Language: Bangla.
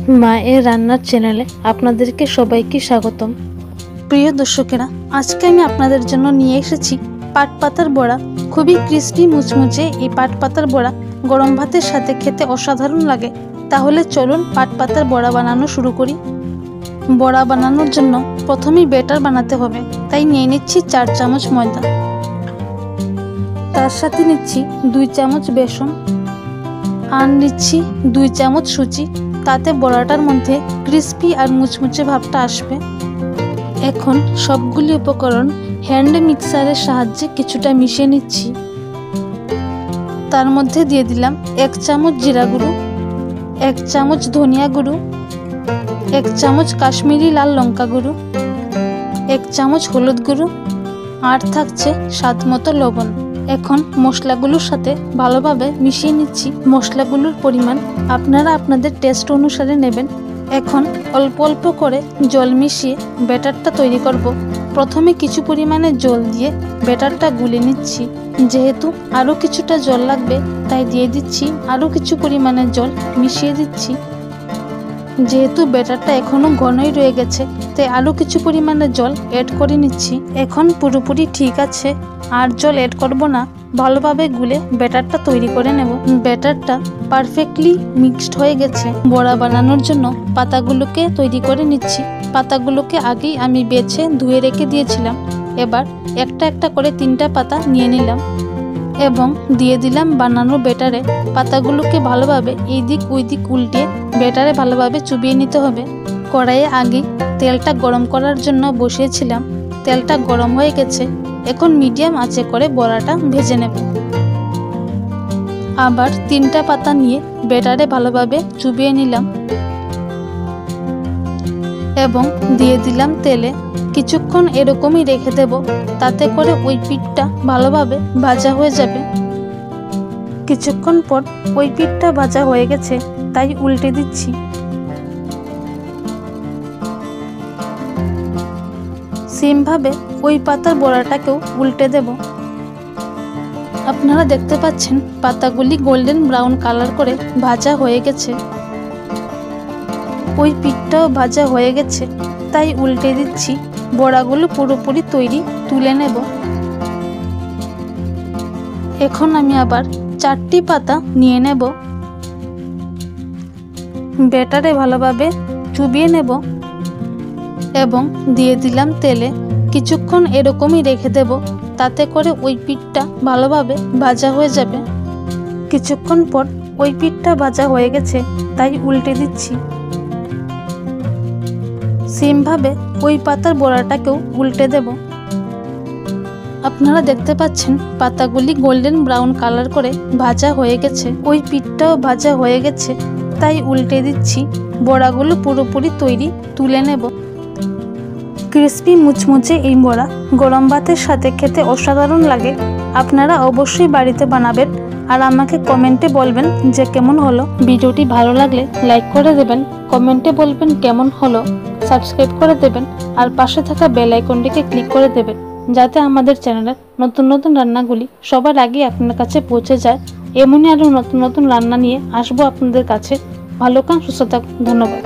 মায়ের রান্নার চ্যানেলে আপনাদেরকে সবাইকে স্বাগতম। প্রিয় দর্শকেরা, আজকে আমি আপনাদের জন্য নিয়ে এসেছি পাট পাতার বড়া। খুবই ক্রিস্পি মুচমুচে এই পাট পাতার বড়া গরম ভাতের সাথে খেতে অসাধারণ লাগে। তাহলে চলুন পাট পাতার বড়া বানানো শুরু করি। বড়া বানানোর জন্য প্রথমেই ব্যাটার বানাতে হবে, তাই নিয়ে নিচ্ছি 4 চামচ ময়দা। তার সাথে নিচ্ছি 2 চামচ বেসন আর নিচ্ছি 2 চামচ সুজি। তাতে বড়াটার মধ্যে ক্রিস্পি আর মুচমুচে ভাবটা আসবে। এখন সবগুলি উপকরণ হ্যান্ড মিক্সারের সাহায্যে কিছুটা মিশিয়ে নিচ্ছি। তার মধ্যে দিয়ে দিলাম 1 চামচ জিরা গুঁড়ো, 1 চামচ ধনিয়া গুঁড়ো, 1 চামচ কাশ্মীরি লাল লঙ্কা গুঁড়ো, 1 চামচ হলুদ গুঁড়ো আর থাকছে স্বাদ মতো লবণ। এখন মশলাগুলোর সাথে ভালোভাবে মিশিয়ে নিচ্ছি। মশলাগুলোর পরিমাণ আপনারা আপনাদের টেস্ট অনুসারে নেবেন। এখন অল্প অল্প করে জল মিশিয়ে ব্যাটারটা তৈরি করব। প্রথমে কিছু পরিমাণে জল দিয়ে ব্যাটারটা গুলে নিচ্ছি। যেহেতু আরও কিছুটা জল লাগবে, তাই দিয়ে দিচ্ছি আরও কিছু পরিমাণে জল মিশিয়ে দিচ্ছি। যেহেতু ব্যাটারটা এখনও ঘনই রয়ে গেছে, তাই আরও কিছু পরিমাণে জল অ্যাড করে নিচ্ছি। এখন পুরোপুরি ঠিক আছে, আর জল অ্যাড করব না। ভালোভাবে গুলে ব্যাটারটা তৈরি করে নেব। ব্যাটারটা পারফেক্টলি মিক্সড হয়ে গেছে। বড়া বানানোর জন্য পাতাগুলোকে তৈরি করে নিচ্ছি। পাতাগুলোকে আগেই আমি বেছে ধুয়ে রেখে দিয়েছিলাম। এবার একটা একটা করে 3টা পাতা নিয়ে নিলাম এবং দিয়ে দিলাম বানানো ব্যাটারে। পাতাগুলোকে ভালোভাবে এই দিক ওই দিক উল্টে ব্যাটারে ভালোভাবে চুবিয়ে নিতে হবে। কড়াইয়ে আগে তেলটা গরম করার জন্য বসিয়েছিলাম। তেলটা গরম হয়ে গেছে। এখন মিডিয়াম আঁচে করে বড়াটা ভেজে নেব। আবার 3টা পাতা নিয়ে ব্যাটারে ভালোভাবে চুবিয়ে নিলাম এবং দিয়ে দিলাম তেলে। কিছুক্ষণ এরকমই রেখে দেব, তাতে করে ওই পিঠটা ভালোভাবে ভাজা হয়ে যাবে। কিছুক্ষণ পর ওই পিঠটা ভাজা হয়ে গেছে, তাই উল্টে দিচ্ছি। সেমভাবে ওই পাতার বড়াটাকেও উল্টে দেব। আপনারা দেখতে পাচ্ছেন পাতাগুলি গোল্ডেন ব্রাউন কালার করে ভাজা হয়ে গেছে। ওই পিঠটাও ভাজা হয়ে গেছে, তাই উল্টে দিচ্ছি। বড়াগুলো পুরোপুরি তৈরি, তুলে নেব। এখন আমি আবার 4টি পাতা নিয়ে নেব। ব্যাটারে ভালোভাবে চুবিয়ে নেব এবং দিয়ে দিলাম তেলে। কিছুক্ষণ এরকমই রেখে দেব, তাতে করে ওই পিঠটা ভালোভাবে ভাজা হয়ে যাবে। কিছুক্ষণ পর ওই পিঠটা ভাজা হয়ে গেছে, তাই উল্টে দিচ্ছি। সেমভাবে ওই পাতার বড়াটাকেও উল্টে দেব। আপনারা দেখতে পাচ্ছেন পাতাগুলি গোল্ডেন ব্রাউন কালার করে ভাজা হয়ে গেছে। ওই পিঠটাও ভাজা হয়ে গেছে, তাই উল্টে দিচ্ছি। বড়াগুলো পুরোপুরি তৈরি, তুলে নেব। ক্রিস্পি মুচমুচে এই বড়া গরম ভাতের সাথে খেতে অসাধারণ লাগে। আপনারা অবশ্যই বাড়িতে বানাবেন আর আমাকে কমেন্টে বলবেন যে কেমন হলো। ভিডিওটি ভালো লাগলে লাইক করে দেবেন, কমেন্টে বলবেন কেমন হলো, সাবস্ক্রাইব করে দেবেন আর পাশে থাকা বেল আইকনটিকে ক্লিক করে দেবেন, যাতে আমাদের চ্যানেলের নতুন নতুন রান্নাগুলি সবার আগে আপনার কাছে পৌঁছে যায়। এমনই আরও নতুন নতুন রান্না নিয়ে আসবো আপনাদের কাছে। ভালো কান, সুস্থ থাকুন। ধন্যবাদ।